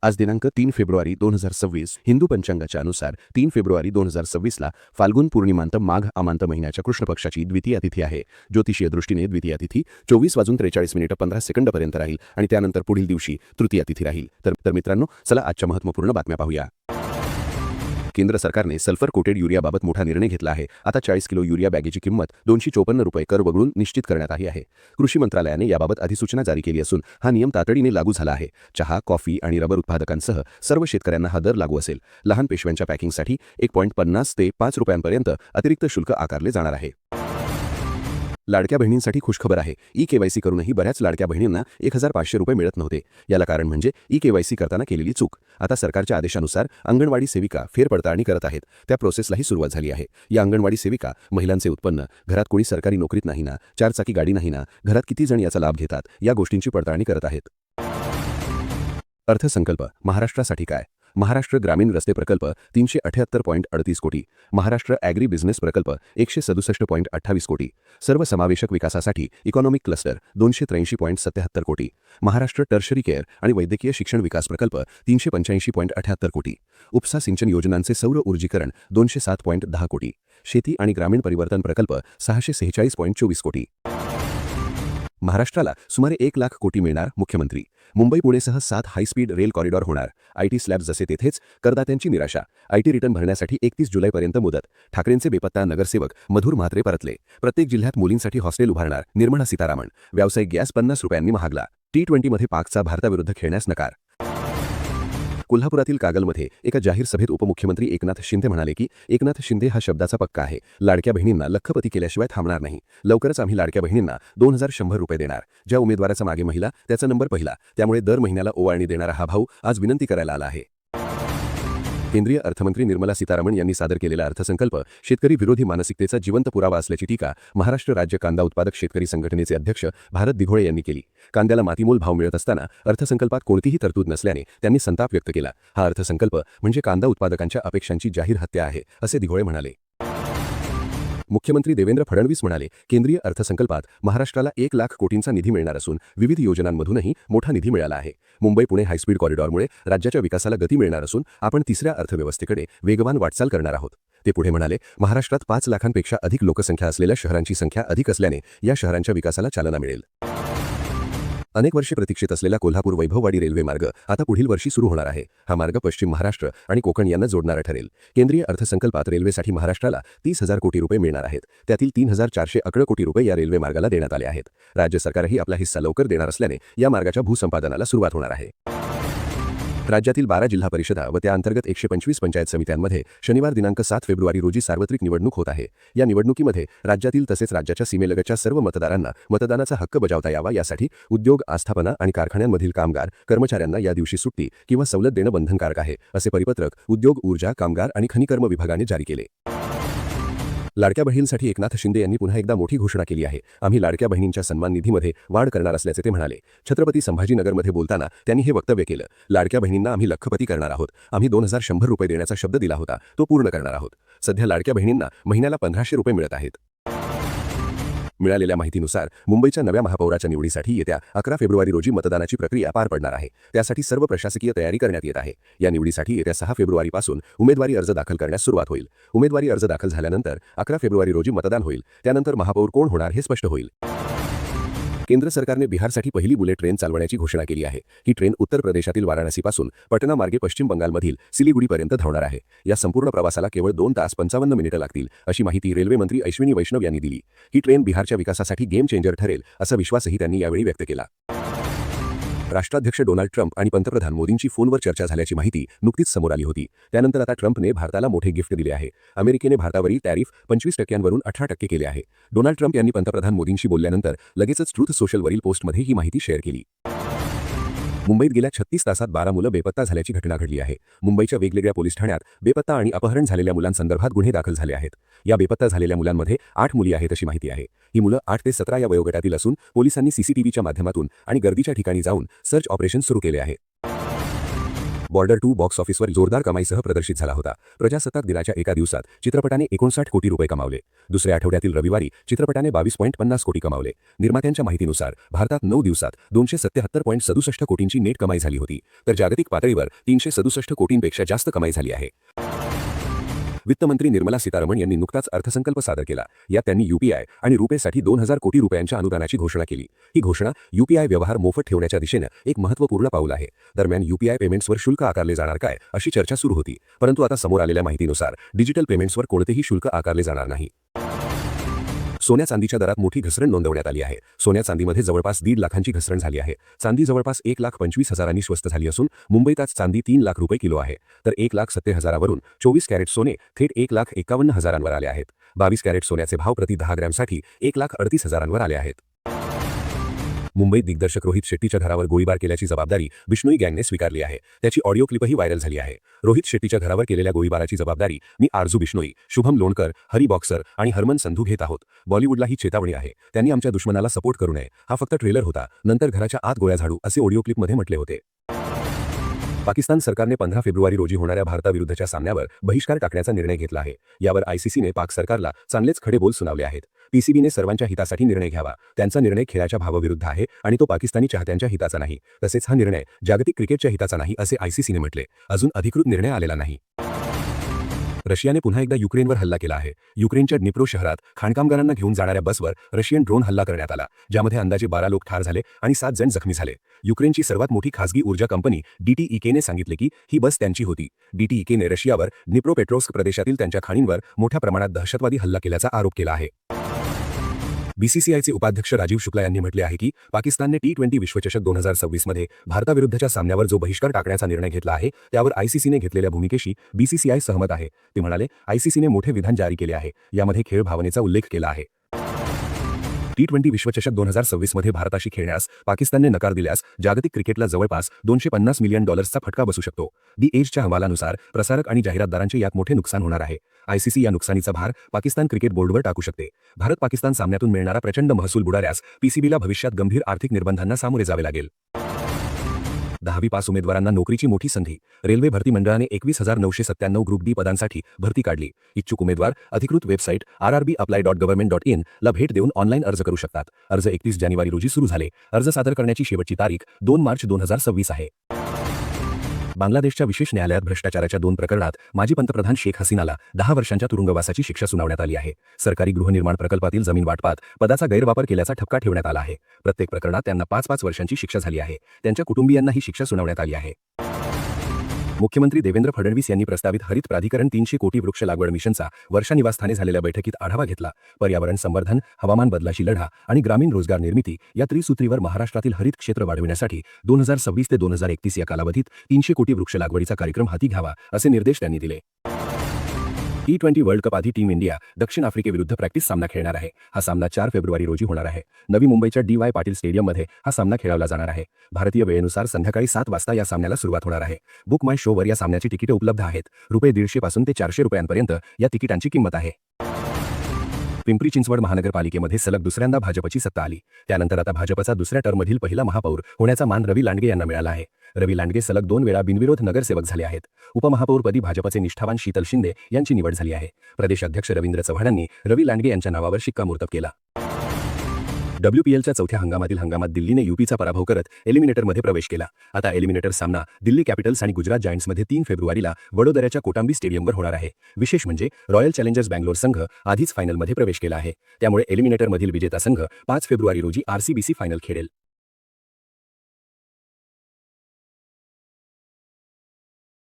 आज दिनांक 3 फेब्रुवारी 2026 हिंदू पंचांगाच्या अनुसार 3 फेब्रुवारी 2026ला फाल्गुन पूर्णिमांत माघ अमांत महिन्याच्या कृष्ण पक्षाची द्वितीया तिथी आहे. ज्योतिषीय दृष्टीने द्वितीया तिथी 24:43 पर्यंत राहील आणि त्यानंतर पुढील दिवशी तृतीया तिथी राहील. तर मित्रांनो, चला आजच्या महत्त्वपूर्ण बातम्या पाहूया. केंद्र सरकारने सल्फर कोटेड युरियाबाबत मोठा निर्णय घेतला आहे. आता 40 किलो युरिया बॅगेची किंमत 254 रुपये कर वगळून निश्चित करण्यात आली आहे. कृषी मंत्रालयाने याबाबत अधिसूचना जारी केली असून हा नियम तातडीने लागू झाला आहे. चहा, कॉफी आणि रबर उत्पादकांसह सर्व शेतकऱ्यांना हा दर लागू असेल. लहान पिशव्यांच्या पॅकिंगसाठी 1.50 ते 5 रुपयांपर्यंत अतिरिक्त शुल्क आकारले जाणार आहे. लाडक्या बहिणींसाठी खुशखबर आहे. ई-केवायसी करूनही बऱ्याच लाडक्या बहिणींना 1,500 रुपये मिळत नव्हते. याला कारण म्हणजे ई-केवायसी करताना केलेली चूक. आता सरकारच्या आदेशानुसार अंगणवाडी सेविका फेरपडताळणी करत आहेत. त्या प्रोसेसलाही सुरुवात झाली आहे. या अंगणवाडी सेविका महिलांचे उत्पन्न, घरात कोणी सरकारी नोकरीत नाही ना, 4 चाकी गाडी नाही ना, घरात किती जण याचा लाभ घेतात, या गोष्टींची पडताळणी करत आहेत. अर्थसंकल्प महाराष्ट्रासाठी काय? महाराष्ट्र ग्रामीण रस्ते प्रकल्प 378.38 कोटी, महाराष्ट्र ॲग्री बिझनेस प्रकल्प 167.28 कोटी, सर्वसमावेशक विकासासाठी इकॉनॉमिक क्लस्टर 283.77 कोटी, महाराष्ट्र टर्शरी केअर आणि वैद्यकीय शिक्षण विकास प्रकल्प 385.78 कोटी, उपसा सिंचन योजनांचे सौर ऊर्जीकरण 207.10 कोटी, शेती आणि ग्रामीण परिवर्तन प्रकल्प 646.24 कोटी. महाराष्ट्राला सुमारे 1 लाख कोटी मिळणार. मुख्यमंत्री मुंबई पुणेसह 7 हायस्पीड रेल कॉरिडॉर होणार. आयटी स्लॅब जसे तेथेच, करदात्यांची निराशा. आयटी रिटर्न भरण्यासाठी 31 जुलैपर्यंत मुदत. ठाकरेंचे बेपत्ता नगरसेवक मधुर म्हात्रे परतले. प्रत्येक जिल्ह्यात मुलींसाठी हॉस्टेल उभारणार. निर्मला सीतारामन. व्यावसायिक गॅस 50 रुपयांनी महागला. T20मध्ये पाकचा भारताविरुद्ध खेळण्यास नकार. कोल्हापुरातील कागलमध्ये एका जाहीर सभेत उपमुख्यमंत्री एकनाथ शिंदे म्हणाले की एकनाथ शिंदे हा शब्दाचा पक्का आहे. लाडक्या बहिणींना लखपती केल्याशिवाय थांबणार नाही. लवकरच आम्ही लाडक्या बहिणींना 2,100 रुपये देणार. ज्या उमेदवाराचा मागे महिला त्याचा नंबर पहिला. त्यामुळे दर महिन्याला ओवाळणी देणारा हा भाऊ आज विनंती करायला आला आहे. केंद्रीय अर्थमंत्री निर्मला सीतारामन यांनी सादर केलेला अर्थसंकल्प शेतकरी विरोधी मानसिकतेचा जिवंत पुरावा असल्याची टीका महाराष्ट्र राज्य कांदा उत्पादक शेतकरी संघटनेचे अध्यक्ष भारत दिघोळे यांनी केली. कांद्याला मातीमोल भाव मिळत असताना अर्थसंकल्पात कोणतीही तरतूद नसल्याने त्यांनी संताप व्यक्त केला. हा अर्थसंकल्प म्हणजे कांदा उत्पादकांच्या अपेक्षांची जाहीर हत्या आहे, असे दिघोळे म्हणाले. मुख्यमंत्री देवेंद्र फडणवीस म्हणाले, केंद्रीय अर्थसंकल्पात महाराष्ट्राला 1 लाख कोटींचा निधी मिळणार असून विविध योजनांमधूनही मोठा निधी मिळाला आहे. मुंबई पुणे हायस्पीड कॉरिडॉरमुळे राज्याच्या विकासाला गती मिळणार असून आपण तिसऱ्या अर्थव्यवस्थेकडे वेगवान वाटचाल करणार आहोत. ते पुढे म्हणाले, महाराष्ट्रात 5 लाखांपेक्षा अधिक लोकसंख्या असलेल्या शहरांची संख्या अधिक असल्याने या शहरांच्या विकासाला चालना मिळेल. अनेक वर्षे प्रतीक्षित असलेला कोल्हापूर वैभववाडी रेल्वे मार्ग आता पुढील वर्षी सुरू होणार आहे. हा मार्ग पश्चिम महाराष्ट्र आणि कोकण यांना जोडणारा ठरेल. केंद्रीय अर्थसंकल्पात रेल्वेसाठी महाराष्ट्राला 30,000 कोटी रुपये मिळणार आहेत. त्यातील 3,411 कोटी रुपये या रेल्वे मार्गाला देण्यात आले आहेत. राज्य सरकारही आपला हिस्सा लवकर देणार असल्याने या मार्गाच्या भूसंपादनाला सुरुवात होणार आहे. राज्यातील 12 जिल्हा परिषदा व त्या अंतर्गत 125 पंचायत समित्यांमध्ये शनिवार दिनांक 7 फेब्रुवारी रोजी सार्वत्रिक निवडणूक होत आहे. या निवडणुकीमध्ये राज्यातील तसेच राज्याच्या सीमेलगतच्या सर्व मतदारांना मतदानाचा हक्क बजावता यावा यासाठी उद्योग, आस्थापना आणि कारखान्यांमधील कामगार कर्मचाऱ्यांना या दिवशी सुट्टी किंवा सवलत देणं बंधनकारक आहे, असे परिपत्रक उद्योग, ऊर्जा, कामगार आणि खनिकर्म विभागाने जारी केले. लाडक्या बहिणींसाठी एकनाथ शिंदे यांनी पुन्हा एकदा मोठी घोषणा केली आहे. आम्ही लाडक्या बहिणींच्या सन्मान निधीमध्ये वाढ करणार असल्याचे ते म्हणाले. छत्रपती संभाजीनगरमध्ये बोलताना त्यांनी हे वक्तव्य केलं. लाडक्या बहिणींना आम्ही लखपती करणार आहोत. आम्ही 2,100 रुपये देण्याचा शब्द दिला होता, तो पूर्ण करणार आहोत. सध्या लाडक्या बहिणींना महिन्याला 1,500 रुपये मिळत आहेत. मिळालेल्या माहितीनुसार मुंबईच्या नव्या महापौराच्या निवडीसाठी येत्या 11 फेब्रुवारी रोजी मतदानाची प्रक्रिया पार पडणार आहे. त्यासाठी सर्व प्रशासकीय तयारी करण्यात येत आहे. या निवडीसाठी येत्या 6 फेब्रुवारीपासून उमेदवारी अर्ज दाखल करण्यास सुरुवात होईल. उमेदवारी अर्ज दाखल झाल्यानंतर 11 फेब्रुवारी रोजी मतदान होईल. त्यानंतर महापौर कोण होणार हे स्पष्ट होईल. केंद्र सरकारने बिहारसाठी पहिली बुलेट ट्रेन चालवण्याची घोषणा केली आहे. ही ट्रेन उत्तर प्रदेशातील वाराणसीपासून पटना मार्गे पश्चिम बंगालमधील सिलिगुडीपर्यंत धावणार आहे. या संपूर्ण प्रवासाला केवळ 2 तास 55 मिनिटं लागतील, अशी माहिती रेल्वे मंत्री अश्विनी वैष्णव यांनी दिली. ही ट्रेन बिहारच्या विकासासाठी गेम चेंजर ठरेल, असा विश्वासही त्यांनी यावेळी व्यक्त केला. राष्ट्राध्यक्ष डोनाल्ड ट्रम्प आणि पंतप्रधान मोदींची फोनवर चर्चा झाल्याची माहिती नुकतीच समोर आली होती. त्यानंतर आता ट्रम्पने भारताला मोठे गिफ्ट दिले आहे. अमेरिकेने भारतावरील टॅरिफ 25% 18% केले आहे. डोनाल्ड ट्रम्प यांनी पंतप्रधान मोदींशी बोलल्यानंतर लगेचच ट्रूथ सोशलवरील पोस्टमध्ये ही माहिती शेअर केली. मुंबईत गेल्या 36 तासात 12 मुलं बेपत्ता झाल्याची घटना घडली आहे. मुंबईच्या वेगवेगळ्या पोलीस ठाण्यात बेपत्ता आणि अपहरण झालेल्या मुलांसंदर्भात गुन्हे दाखल झाले आहेत. या बेपत्ता झालेल्या मुलांमध्ये 8 मुली आहेत अशी माहिती आहे. ही मुलं 8 ते 17 या वयोगटातील असून पोलिसांनी CCTVच्या माध्यमातून आणि गर्दीच्या ठिकाणी जाऊन सर्च ऑपरेशन सुरू केले आहे. बॉर्डर 2 बॉक्स ऑफिसवर जोरदार कमाईसह प्रदर्शित झाला होता. प्रजासत्ताक दिनाच्या एका दिवसात चित्रपटाने 59 कोटी रुपये कमावले. दुसऱ्या आठवड्यातील रविवारी चित्रपटाने 22.50 कोटी कमावले. निर्मात्यांच्या माहितीनुसार भारतात 9 दिवसात 277.67 कोटींची नेट कमाई झाली होती, तर जागतिक पातळीवर 367 कोटींपेक्षा जास्त कमाई झाली आहे. वित्तमंत्री निर्मला सीतारमण यांनी नुकताच अर्थसंकल्प सादर केला. यात त्यांनी यूपीआय आणि रुपेसाठी 2000 कोटी रुपयांच्या अनुदानाची घोषणा केली. ही घोषणा यूपीआय व्यवहार मोफत ठेवण्याच्या दिशेनं एक महत्त्वपूर्ण पाऊल आहे. दरम्यान यूपीआय पेमेंट्सवर शुल्क आकारले जाणार काय अशी चर्चा सुरू होती, परंतु आता समोर आलेल्या माहितीनुसार डिजिटल पेमेंट्सवर कोणतेही शुल्क आकारले जाणार नाही. सोन्या चांदीच्या दरात मोठी घसरण नोंदवण्यात आली आहे. सोन्या चांदीमध्ये जवळपास 1.5 लाखांची घसरण झाली आहे. चांदी जवळपास 1,25,000 स्वस्त झाली असून मुंबईत आज चांदी 3 लाख रुपये किलो आहे, तर 1,70,000 वरून 24 कॅरेट सोने थेट 1,51,000 आले आहेत. 22 कॅरेट सोन्याचे भाव प्रति 10 ग्रॅमसाठी 1,38,000 आले आहेत. मुंबईत दिग्दर्शक रोहित शेट्टीच्या घरावर गोळीबार केल्याची जबाबदारी बिश्नोई गँगने स्वीकारली आहे. त्याची ऑडिओ क्लिपही व्हायरल झाली आहे. रोहित शेट्टीच्या घरावर केलेल्या गोळीबाराची जबाबदारी मी आरजू बिश्नोई, शुभम लोणकर, हरी बॉक्सर आणि हरमन संधू घेत आहोत. बॉलिवूडला ही चेतावणी आहे. त्यांनी आमच्या दुश्मनाला सपोर्ट करू नये. हा फक्त ट्रेलर होता, नंतर घराच्या आत गोळ्या झाडू असे ऑडिओ क्लिपमध्ये म्हटले होते. पाकिस्तान सरकारने 15 फेब्रुवारी रोजी होणाऱ्या भारताविरुद्धच्या सामन्यावर बहिष्कार टाकण्याचा निर्णय घेतला आहे. यावर आयसीसीने पाक सरकारला चांगलेच खडे बोल सुनावले आहेत. पीसीबीने सर्वांच्या हितासाठी निर्णय घ्यावा. त्यांचा निर्णय खेळाच्या भावाविरुद्ध आहे आणि तो पाकिस्तानी चाहत्यांच्या हिताचा नाही. तसेच हा निर्णय जागतिक क्रिकेटच्या हिताचा नाही असे आयसीसीने म्हटले. अजून अधिकृत निर्णय आलेला नाही. रशियाने पुन्हा एकदा युक्रेनवर हल्ला केला आहे. युक्रेनच्या डिप्रो शहरात खाणकामगारांना घेऊन जाणाऱ्या बसवर रशियन ड्रोन हल्ला करण्यात आला, ज्यामध्ये अंदाजे 12 लोक ठार झाले आणि 7 जण जखमी झाले. युक्रेनची सर्वात मोठी खासगी ऊर्जा कंपनी डीटीईकेने सांगितले की ही बस त्यांची होती. डीटीईकेने रशियावर द्निप्रोपेट्रोव्स्क प्रदेशातील त्यांच्या खाणींवर मोठ्या प्रमाणात दहशतवादी हल्ला केल्याचा आरोप केला आहे. बीसीसीआयचे उपाध्यक्ष राजीव शुक्ला यांनी म्हटले आहे की पाकिस्तानने T20 विश्वचषक 2026 मध्ये भारताविरुद्धच्या सामन्यावर जो बहिष्कार टाकण्याचा निर्णय घेतला आहे त्यावर आयसीसीने घेतलेल्या भूमिकेशी बीसीसीआय सहमत आहे. ते म्हणाले, आयसीसीने मोठे विधान जारी केले आहे. यामध्ये खेळ भावनेचा उल्लेख केला आहे. T20 विश्वचषक 2026 मध्ये भारताशी खेळण्यास पाकिस्तानने नकार दिल्यास जागतिक क्रिकेटला जवळपास $250 मिलियन फटका बसू शकतो. दी एजच्या अहवालानुसार प्रसारक आणि जाहिरातदारांचे यात मोठे नुकसान होणार आहे. आयसीसी या नुकसानीचा भार पाकिस्तान क्रिकेट बोर्डवर टाकू शकते. भारत पाकिस्तान सामन्यातून मिळणारा प्रचंड महसूल बुडाल्यास पीसीबीला भविष्यात गंभीर आर्थिक निर्बंधांना सामोरे जावे लागेल. 10वी पास उमेदवारांना नोकरीची मोठी संधी. रेल्वे भरती मंडळाने 21,997 ग्रुप डी पदांसाठी भरती काढली. इच्छुक उमेदवार अधिकृत वेबसाईट rrbapply.government.in ला भेट देऊन ऑनलाईन अर्ज करू शकतात. अर्ज 31 जानेवारी रोजी सुरू झाले. अर्ज सादर करण्याची शेवटची तारीख 2 मार्च 2026 आहे. बांगलादेशच्या विशेष न्यायालयात भ्रष्टाचाराच्या 2 प्रकरणात माजी पंतप्रधान शेख हसीनाला 10 वर्षांच्या तुरुंगवासाची शिक्षा सुनावण्यात आली आहे. सरकारी गृहनिर्माण प्रकल्पातील जमीन वाटपात पदाचा गैरवापर केल्याचा ठपका ठेवण्यात आला आहे. प्रत्येक प्रकरणात त्यांना 5-5 वर्षांची शिक्षा झाली आहे. त्यांच्या कुटुंबियांना ही शिक्षा सुनावण्यात आली आहे. मुख्यमंत्री देवेंद्र फडणवीस यांनी प्रस्तावित हरित प्राधिकरण 300 कोटी वृक्ष लागवड मिशनचा वर्षा निवासस्थाने झालेल्या बैठकीत आढावा घेतला. पर्यावरण संवर्धन, हवामान बदलाशी लढा आणि ग्रामीण रोजगार निर्मिती या त्रिसूत्रीवर महाराष्ट्रातील हरित क्षेत्र वाढविण्यासाठी 2026 ते 2031 या कालावधीत 300 कोटी वृक्ष लागवडीचा कार्यक्रम हाती घ्यावा असे निर्देश त्यांनी दिले. T20 वर्ल्ड कप आधी टीम इंडिया दक्षिण आफ्रिकेविरुद्ध प्रॅक्टिस सामना खेळणार आहे. हा सामना 4 फेब्रुवारी रोजी होणार आहे. नवी मुंबईच्या DY पाटील स्टेडियममध्ये हा सामना खेळवला जाणार आहे. भारतीय वेळेनुसार संध्याकाळी 7 वाजता या सामन्याला सुरुवात होणार आहे. बुक माय शोवर या सामन्याची तिकीटे उपलब्ध आहेत. ₹150 पासून ते ₹400 या तिकिटांची किंमत आहे. पिंपरी चिंचवड महानगरपालिकेमध्ये सलग दुसऱ्यांदा भाजपची सत्ता आली. त्यानंतर आता भाजपचा दुसऱ्या टर्ममधील पहिला महापौर होण्याचा मान रवी लांडगे यांना मिळाला आहे. रवी लांडगे सलग 2 वेळा बिनविरोध नगरसेवक झाले आहेत. उपमहापौरपदी भाजपचे निष्ठावान शीतल शिंदे यांची निवड झाली आहे. प्रदेश अध्यक्ष रवींद्र चव्हाणांनी रवी लांडगे यांच्या नावावर शिक्कामोर्तब केला. WPLच्या चौथ्या हंगामात दिल्लीने यूपीचा पराभव करत एलिमिनेटरमध्ये प्रवेश केला. आता एलिमिनेटर सामना दिल्ली कॅपिटल्स आणि गुजरात जायंट्समध्ये 3 फेब्रुवारीला वडोदऱ्याच्या कोटांबी स्टेडियमवर होणार आहे. विशेष म्हणजे रॉयल चॅलेंजर्स बँगलोर संघ आधीच फायनलमध्ये प्रवेश केला आहे. त्यामुळे एलिमिनेटरमधील विजेता संघ 5 फेब्रुवारी रोजी RCBC फायनल खेळेल.